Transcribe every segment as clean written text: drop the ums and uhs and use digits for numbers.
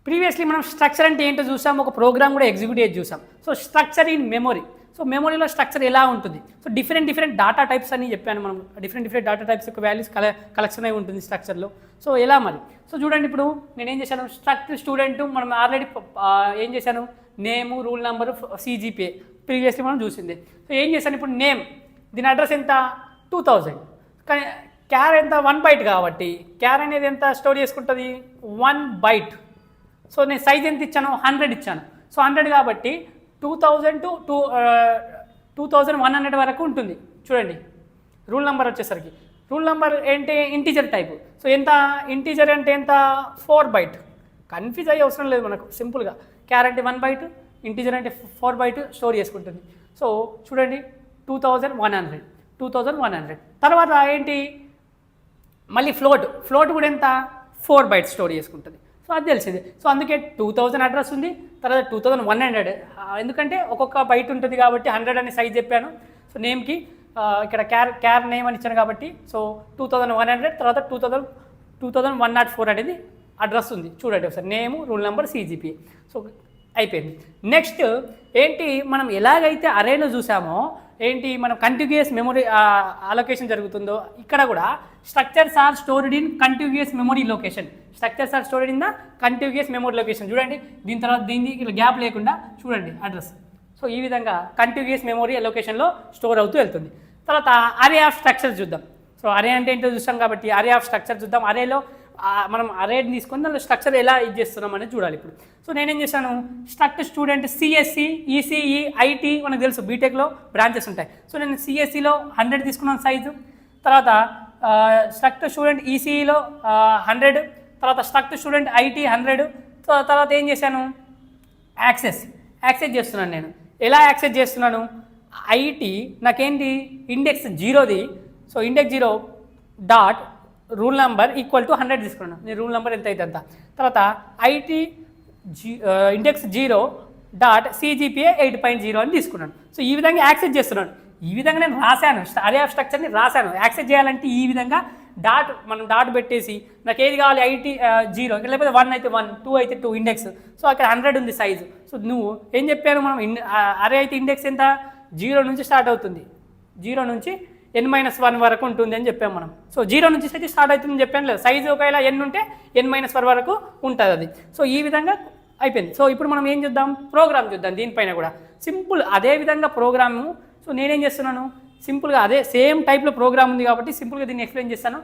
Previously మనం structure అంటే ఏంటో చూసాం, ఒక ప్రోగ్రామ్ కూడా ఎగ్జిక్యూట్ చేసి చూసాం. So structure in memory. So మెమొరీలో స్ట్రక్చర్ ఎలా ఉంటుంది? సో డిఫరెంట్ డాటా టైప్స్ అని చెప్పాను. మనం డిఫరెంట్ డాటా టైప్స్ యొక్క వాల్యూస్ కలెక్షన్ అయి ఉంటుంది స్ట్రక్చర్లో. సో ఎలా మరి? సో చూడండి, ఇప్పుడు నేనేం చేశాను, స్ట్రక్ట్ స్టూడెంట్ మనం ఆల్రెడీ ఏం చేశాను, నేము, రూల్ నెంబరు, CGPA ప్రీవియస్లీ మనం చూసింది. సో ఏం చేశాను, ఇప్పుడు నేమ్, దీని అడ్రస్ ఎంత 2000, కానీ క్యార్ ఎంత 1 బైట్ కాబట్టి క్యార్ అనేది ఎంత స్టోర్ చేసుకుంటుంది 1 బైట్. సో నేను సైజ్ ఎంత ఇచ్చాను 100 ఇచ్చాను. సో 100 కాబట్టి 2000 to 2100 వరకు ఉంటుంది. చూడండి రూల్ నెంబర్ వచ్చేసరికి, రూల్ నెంబర్ ఏంటి ఇంటీజర్ టైపు. సో ఎంత ఇంటీజర్ అంటే ఎంత 4 బైట్. కన్ఫ్యూజ్ అయ్యే అవసరం లేదు మనకు, సింపుల్గా క్యార్ అంటే 1 బైట్, ఇంటీజర్ అంటే 4 బైట్ స్టోర్ చేసుకుంటుంది. సో చూడండి 2100 తర్వాత ఏంటి మళ్ళీ ఫ్లోట్ కూడా ఎంత 4 బైట్స్ స్టోర్ చేసుకుంటుంది. సో అది తెలిసింది. సో అందుకే 2000 అడ్రస్ ఉంది, తర్వాత 2100, ఎందుకంటే ఒక్కొక్క బైట్ ఉంటుంది కాబట్టి 100 అని సైజ్ చెప్పాను. సో నేమ్కి ఇక్కడ క్యార్ నేమ్ అని ఇచ్చాను కాబట్టి సో 2100, తర్వాత 2104 అనేది అడ్రస్ ఉంది. చూడండి ఒకసారి, నేము, రూల్ నెంబర్, CGPA. సో అయిపోయింది. నెక్స్ట్ ఏంటి, మనం ఎలాగైతే అరేలో చూసామో ఏంటి మనం కంటిగ్యూయస్ మెమొరీ అలొకేషన్ జరుగుతుందో ఇక్కడ కూడా structures are stored in contiguous memory location. Structures are stored in the contiguous memory location. చూడండి దీని తర్వాత దీన్ని ఇలా గ్యాప్ లేకుండా చూడండి అడ్రస్. సో ఈ విధంగా కంటిగ్యూయస్ మెమొరీ లొకేషన్లో స్టోర్ అవుతూ వెళ్తుంది. తర్వాత అరే ఆఫ్ స్ట్రక్చర్ చూద్దాం. సో అరే అంటే ఏంటో చూస్తాం కాబట్టి అరే ఆఫ్ స్ట్రక్చర్ చూద్దాం. అరేలో మనం అరేని తీసుకొని దానిలో స్ట్రక్చర్ ఎలా ఇది చేస్తున్నాం అనేది చూడాలి ఇప్పుడు. సో నేనేం చేశాను, struct student CSE, ECE, IT మనకు తెలుసు బీటెక్లో బ్రాంచెస్ ఉంటాయి. సో నేను CSEలో 100 తీసుకున్నాను సైజు. తర్వాత స్ట్రక్ట్ స్టూడెంట్ ECEలో 100, తర్వాత స్ట్రక్ట్ స్టూడెంట్ IT 100. తర్వాత ఏం చేశాను, యాక్సెస్ చేస్తున్నాను. నేను ఎలా యాక్సెస్ చేస్తున్నాను, IT నాకేంటి ఇండెక్స్ 0ది. So index 0 dot rule number equal to 100 తీసుకున్నాను. నేను రూల్ నెంబర్ ఎంత అయితే అంత. తర్వాత IT ఇండెక్స్ 0 డాట్ CGPA 8.0 అని తీసుకున్నాను. సో ఈ విధంగా యాక్సెస్ చేస్తున్నాను. ఈ విధంగా నేను రాశాను, అరే ఆఫ్ స్ట్రక్చర్ని రాశాను. యాక్సెస్ చేయాలంటే ఈ విధంగా మనం డాట్ పెట్టేసి నాకు ఏది కావాలి IT 0, లేకపోతే 1 అయితే 1, 2 అయితే 2 ఇండెక్స్. సో అక్కడ 100 ఉంది సైజు. సో నువ్వు ఏం చెప్పాను, మనం అరే అయితే ఇండెక్స్ ఎంత 0 నుంచి స్టార్ట్ అవుతుంది, 0 నుంచి n-1 వరకు ఉంటుంది అని చెప్పాము మనం. సో 0 నుంచి అయితే స్టార్ట్ అవుతుందని చెప్పాను లేదు, సైజు ఒకవేళ n ఉంటే n-1 వరకు ఉంటుంది అది. సో ఈ విధంగా అయిపోయింది. సో ఇప్పుడు మనం ఏం చూద్దాం, ప్రోగ్రామ్ చూద్దాం. దీనిపైన కూడా సింపుల్ అదే విధంగా ప్రోగ్రాము. సో నేనేం చేస్తున్నాను, సింపుల్గా అదే సేమ్ టైప్లో ప్రోగ్రామ్ ఉంది కాబట్టి సింపుల్గా దీన్ని ఎక్స్ప్లెయిన్ చేస్తాను.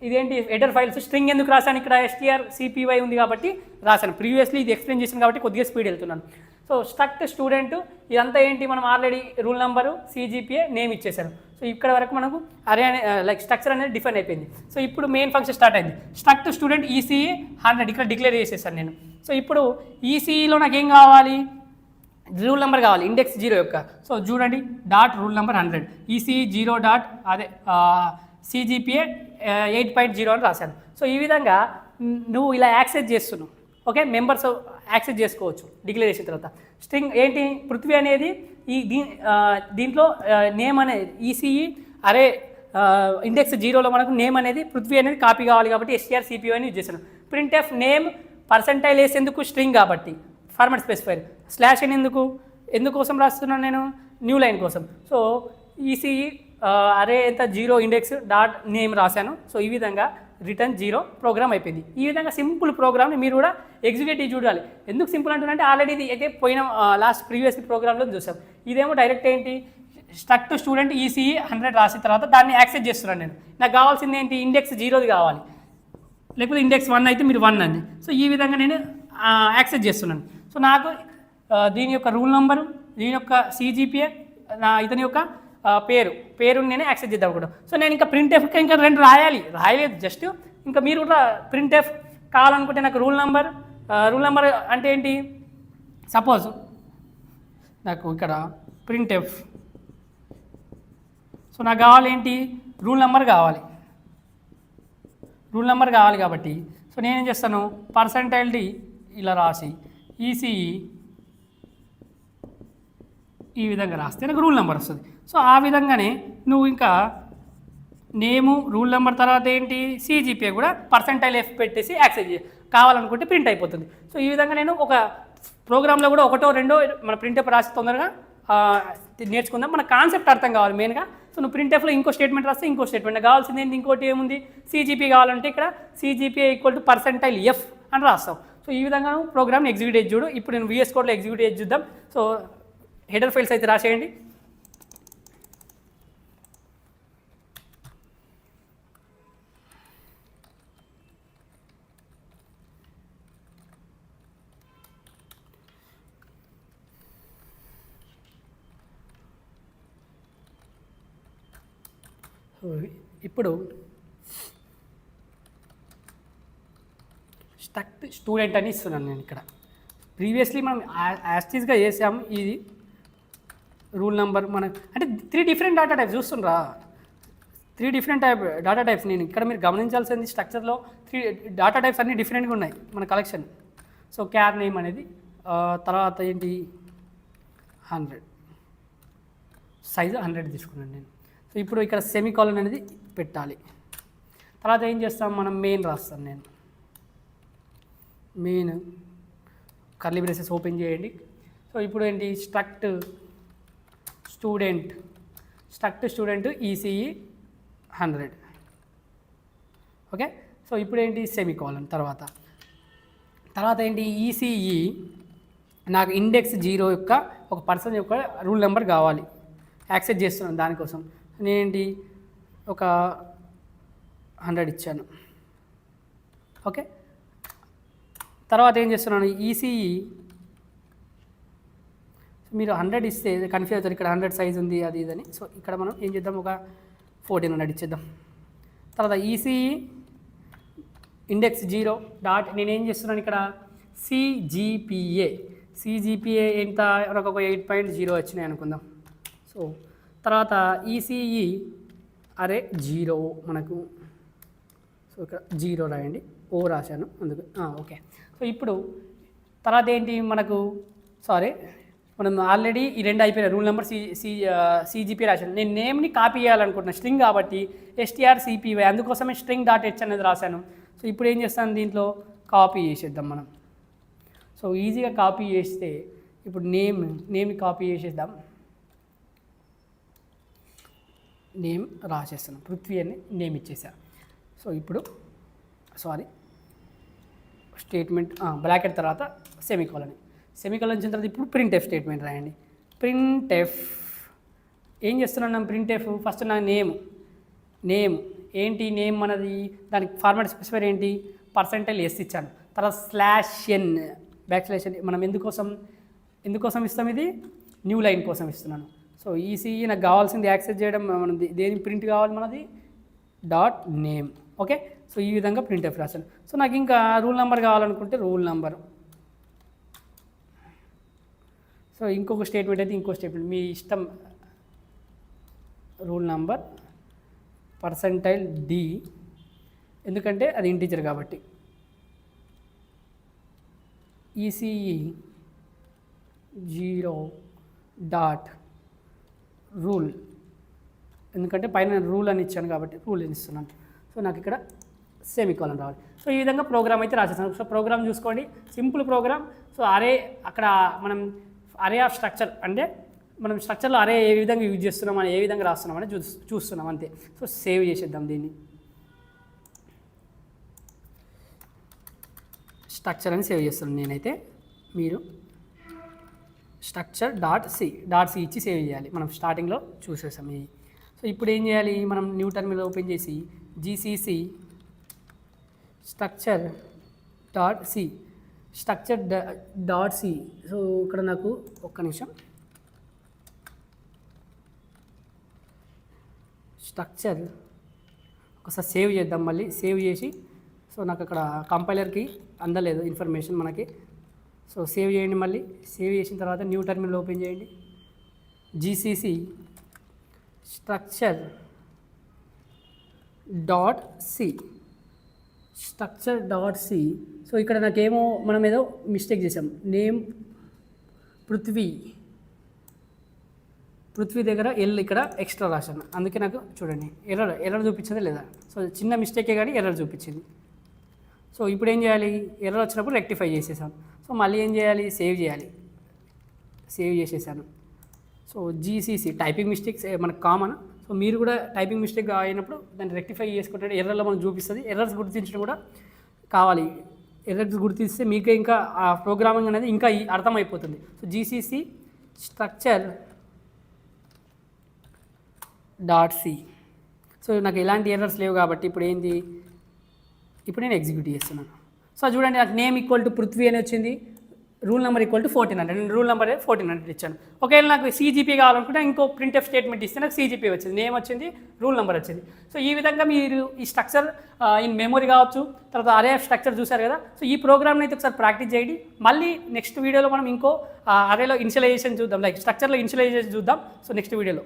ఇదేంటి హెడర్ ఫైల్స్, స్ట్రింగ్ ఎందుకు రాశాను, ఇక్కడ strcpy ఉంది కాబట్టి రాశాను. ప్రీవియస్లీ ఇది ఎక్స్ప్లెయిన్ చేశాను కాబట్టి కొద్దిగా స్పీడ్ వెళ్తున్నాను. సో స్ట్రక్ట్ స్టూడెంట్ ఇదంతా ఏంటి, మనం already rule number, CGPA, name ఇచ్చేసాను. సో ఇక్కడ వరకు మనకు అరే లైక్ స్ట్రక్చర్ అనేది డిఫైన్ అయిపోయింది. సో ఇప్పుడు మెయిన్ ఫంక్షన్ స్టార్ట్ అయింది. స్ట్రక్ట్ స్టూడెంట్ ECE 100 ఇక్కడ డిక్లేర్ చేసేసాను నేను. సో ఇప్పుడు ECEలో నాకు ఏం కావాలి, రూల్ నెంబర్ కావాలి ఇండెక్స్ 0 యొక్క. సో చూడండి dot rule number 100, ECE 0 dot అదే CGPA 8.0 అని రాశాను. సో ఈ విధంగా నువ్వు ఇలా యాక్సెస్ చేస్తున్నావు. ఓకే, మెంబర్స్ యాక్సెస్ చేసుకోవచ్చు డిక్లేర్ చేసిన తర్వాత. స్ట్రింగ్ ఏంటి, పృథ్వీ అనేది దీంట్లో నేమ్ అనేది ECE అరే ఇండెక్స్ 0లో మనకు నేమ్ అనేది పృథ్వీ అనేది కాపీ కావాలి కాబట్టి strcpy అని యూజ్ చేశాను. printf నేమ్ పర్సెంటైల్ వేసేందుకు స్ట్రింగ్ కాబట్టి ఫార్మాట్ స్పెసిఫైర్, స్లాష్ అని ఎందుకోసం రాస్తున్నాను నేను, న్యూ లైన్ కోసం. సో ECE అరే ఎంత 0 ఇండెక్స్ డాట్ నేమ్ రాశాను. సో ఈ విధంగా రిటర్న్ 0 ప్రోగ్రామ్ అయిపోయింది. ఈ విధంగా సింపుల్ ప్రోగ్రామ్ని మీరు కూడా ఎగ్జిక్యూటివ్ చూడాలి. ఎందుకు సింపుల్ అంటున్నారంటే ఆల్రెడీ ఇది అయితే పోయిన లాస్ట్ ప్రీవియస్ ప్రోగ్రామ్లో చూసాం. ఇదేమో డైరెక్ట్ ఏంటి, స్ట్రక్ట్ స్టూడెంట్ ECE 100 రాసిన తర్వాత దాన్ని యాక్సెస్ చేస్తున్నాను నేను. నాకు కావాల్సింది ఏంటి, ఇండెక్స్ 0ది కావాలి, లేకపోతే ఇండెక్స్ 1 అయితే మీరు 1 అండి. సో ఈ విధంగా నేను యాక్సెస్ చేస్తున్నాను. సో నాకు దీని యొక్క రూల్ నెంబరు, దీని యొక్క CGPA, ఇతని యొక్క పేరు నేను యాక్సెస్ చేద్దాం కూడా. సో నేను ఇంకా printf ఇంకా 2 రాయలేదు జస్ట్. ఇంకా మీరు కూడా printf కావాలనుకుంటే నాకు రూల్ నెంబర్ అంటే ఏంటి, సపోజ్ నాకు ఇక్కడ printf, సో నాకు కావాలి ఏంటి, రూల్ నెంబర్ కావాలి కాబట్టి సో నేనేం చేస్తాను, %d ఇలా రాసి ECE ఈ విధంగా రాస్తే నాకు రూల్ నెంబర్ వస్తుంది. సో ఆ విధంగానే నువ్వు ఇంకా నేము, రూల్ నెంబర్ తర్వాత ఏంటి, CGPA కూడా %f పెట్టేసి యాక్సెస్ కావాలనుకుంటే ప్రింట్ అయిపోతుంది. సో ఈ విధంగా నేను ఒక ప్రోగ్రామ్లో కూడా ఒకటో రెండో మన ప్రింట్ఎఫ్ రాసి తొందరగా నేర్చుకుందాం. మన కాన్సెప్ట్ అర్థం కావాలి మెయిన్గా. సో నువ్వు ప్రింట్ఎఫ్లో ఇంకో స్టేట్మెంట్ రాస్తే ఇంకో స్టేట్మెంట్ కావాల్సింది ఏంటి, ఇంకోటి ఏముంది, CGP కావాలంటే ఇక్కడ CGPA = పర్సెంటైల్ F అని రాస్తావు. సో ఈ విధంగా నువ్వు ప్రోగ్రామ్ని ఎగ్జిక్యూట్ చేసి చూడు. ఇప్పుడు నేను VS Codeలో ఎగ్జిక్యూట్ చేసి చూద్దాం. సో హెడర్ ఫైల్స్ అయితే రాసేయండి. ఇప్పుడు స్ట్రక్ట్ స్టూడెంట్ అని ఇస్తున్నాను నేను ఇక్కడ. ప్రీవియస్లీ మనం యాస్టీస్గా చేసాము. ఇది రూల్ నెంబర్ మన అంటే 3 డిఫరెంట్ డాటా టైప్స్ చూస్తుండ్రా, 3 డిఫరెంట్ డాటా టైప్స్. నేను ఇక్కడ మీరు గమనించాల్సింది స్ట్రక్చర్లో 3 డాటా టైప్స్ అన్నీ డిఫరెంట్గా ఉన్నాయి మన కలెక్షన్. సో క్యార్ నేమ్ అనేది, తర్వాత ఏంటి 100, సైజు 100 తీసుకున్నాను నేను. సో ఇప్పుడు ఇక్కడ సెమీకాలన్ అనేది పెట్టాలి. తర్వాత ఏం చేస్తాం, మనం మెయిన్ రాస్తాను నేను. మెయిన్ కర్లీ బ్రేసెస్ ఓపెన్ చేయండి. సో ఇప్పుడు ఏంటి struct student ECE 100. Okay. So ఇప్పుడు ఏంటి సెమీకాలన్. తర్వాత ఏంటి ECE నాకు ఇండెక్స్ 0 యొక్క ఒక పర్సన్ యొక్క రూల్ నెంబర్ కావాలి, యాక్సెస్ చేస్తున్నాను. దానికోసం నేనేంటి ఒక 100 ఇచ్చాను. ఓకే. తర్వాత ఏం చేస్తున్నాను, ECE మీరు 100 ఇస్తే కన్ఫ్యూజ్ అవుతారు, ఇక్కడ 100 సైజ్ ఉంది అది ఇదని. సో ఇక్కడ మనం ఏం చేద్దాం, ఒక 1400 ఇచ్చేద్దాం. తర్వాత ECE ఇండెక్స్ 0 డాట్ నేనేం చేస్తున్నాను ఇక్కడ CGPA ఎంత, ఒక 8.0 వచ్చినాయి అనుకుందాం. సో తర్వాత ECE అరే 0 మనకు. సో ఇక్కడ 0 రాయండి, O రాశాను అందుకు. ఓకే. సో ఇప్పుడు తర్వాత ఏంటి మనకు, మనం ఆల్రెడీ ఈ 2 అయిపోయినాయి. రూల్ నెంబర్ CGPA రాశాను. నేను నేమ్ని కాపీ చేయాలనుకుంటున్నాను, స్ట్రింగ్ కాబట్టి strcpy, అందుకోసమే string డాట్ h అనేది రాశాను. సో ఇప్పుడు ఏం చేస్తాను, దీంట్లో కాపీ చేసేద్దాం మనం. సో ఈజీగా కాపీ చేస్తే ఇప్పుడు నేమ్ని కాపీ చేసేద్దాం. నేమ్ రాసేస్తాను, పృథ్వీ అని నేమ్ ఇచ్చేసా. సో ఇప్పుడు స్టేట్మెంట్ బ్రాకెట్ తర్వాత సెమీకాలన్ వచ్చిన తర్వాత ఇప్పుడు ప్రింట్ఎఫ్ స్టేట్మెంట్ రాయండి. ప్రింట్ఎఫ్ ఏం చేస్తున్నాను, ప్రింట్ఎఫ్ ఫస్ట్ నా నేమ్ ఏంటి, నేమ్ మనది, దానికి ఫార్మాట్ స్పెసిఫైర్ ఏంటి, పర్సెంటైల్ S ఇచ్చాను. తర్వాత /n \n మనం ఎందుకోసం ఇస్తాం, ఇది న్యూ లైన్ కోసం ఇస్తున్నాను. సో ECE నాకు కావాల్సింది యాక్సెస్ చేయడం, మనం దేని ప్రింట్ కావాలి మనది .name. ఓకే. సో ఈ విధంగా ప్రింట్ఎఫ్ రాశాను. సో నాకు ఇంకా రూల్ నెంబర్ కావాలనుకుంటే రూల్ నెంబర్. సో ఇంకొక స్టేట్మెంట్ అయితే ఇంకో స్టేట్మెంట్ మీ ఇష్టం. రూల్ నెంబర్ పర్సెంటైల్ D, ఎందుకంటే అది ఇంటీజర్ కాబట్టి. ECE 0 డాట్ రూల్, ఎందుకంటే పైన రూల్ అని ఇచ్చాను కాబట్టి రూల్ అని ఇస్తున్నాను. సో నాకు ఇక్కడ సెమీకాలన్ రావాలి. సో ఈ విధంగా ప్రోగ్రామ్ అయితే రాసేస్తాను. సో ప్రోగ్రామ్ చూసుకోండి, సింపుల్ ప్రోగ్రామ్. సో అక్కడ మనం అరే ఆఫ్ స్ట్రక్చర్ అంటే మనం స్ట్రక్చర్లో అరే ఏ విధంగా యూజ్ చేస్తున్నాం అని, ఏ విధంగా రాస్తున్నాం అని చూస్తున్నాం అంతే. సో సేవ్ చేసేద్దాం దీన్ని. స్ట్రక్చర్ అని సేవ్ చేస్తున్నాను నేనైతే. మీరు స్ట్రక్చర్ డాట్ సి ఇచ్చి సేవ్ చేయాలి. మనం స్టార్టింగ్లో చూసేసాం ఇది. సో ఇప్పుడు ఏం చేయాలి, మనం న్యూ టర్మినల్ ఓపెన్ చేసి GCC structure dot C. So ఇక్కడ నాకు ఒక్క నిమిషం, స్ట్రక్చర్ ఒకసారి సేవ్ చేద్దాం. మళ్ళీ సేవ్ చేసి, సో నాకు అక్కడ కంపైలర్కి అందలేదు ఇన్ఫర్మేషన్ మనకి. సో సేవ్ చేయండి. మళ్ళీ సేవ్ చేసిన తర్వాత న్యూ టర్మినల్ ఓపెన్ చేయండి. GCC structure dot C. So ఇక్కడ నాకేమో మనం ఏదో మిస్టేక్ చేసాం. నేమ్ పృథ్వీ దగ్గర L ఇక్కడ ఎక్స్ట్రా రాశాను, అందుకే నాకు చూడండి ఎర్రర్ చూపించదే లేదా. సో చిన్న మిస్టేకే కానీ ఎర్రర్ చూపించింది. సో ఇప్పుడు ఏం చేయాలి, ఎర్రర్ వచ్చినప్పుడు రెక్టిఫై చేసేసాను. సో మళ్ళీ ఏం చేయాలి, సేవ్ చేయాలి. సేవ్ చేసేసాను. సో జీసీసీ టైపింగ్ మిస్టేక్స్ మనకు కామన్. సో మీరు కూడా టైపింగ్ మిస్టేక్ అయినప్పుడు దాన్ని రెక్టిఫై చేసుకుంటే ఎర్రర్లో మనకు చూపిస్తుంది. ఎర్రర్స్ గుర్తించడం కూడా కావాలి. ఎర్రర్స్ గుర్తిస్తే మీకు ఇంకా ఆ ప్రోగ్రామింగ్ అనేది ఇంకా అర్థమైపోతుంది. So GCC structure .c. So నాకు ఎలాంటి ఎర్రర్స్ లేవు కాబట్టి ఇప్పుడు ఏంది, ఇప్పుడు నేను ఎగ్జిక్యూట్ చేస్తున్నాను. సో చూడండి, నాకు నేమ్ ఈక్వల్ టు పృథ్వీ అని వచ్చింది, రూల్ నెంబర్ ఈక్వల్ టు 1400. నేను రూల్ నెంబర్ 1400 ఇచ్చాను. ఒకవేళ నాకు CGP కావాలనుకుంటే ఇంకో ప్రింట్ఎఫ్ స్టేట్మెంట్ ఇస్తే నాకు CGP వచ్చింది, నేమ్ వచ్చింది, రూల్ నెంబర్ వచ్చింది. సో ఈ విధంగా మీరు ఈ స్ట్రక్చర్ ఇన్ మెమరీ కావచ్చు, తర్వాత అరే స్ట్రక్చర్ చూసారు కదా. సో ఈ ప్రోగ్రామ్ని అయితే ఒకసారి ప్రాక్టీస్ చేయండి. మళ్ళీ నెక్స్ట్ వీడియోలో మనం ఇంకో అరేలో ఇనిషియలైజేషన్ చూద్దాం, లైక్ స్ట్రక్చర్లో ఇనిషియలైజేషన్ చూద్దాం. సో నెక్స్ట్ వీడియోలో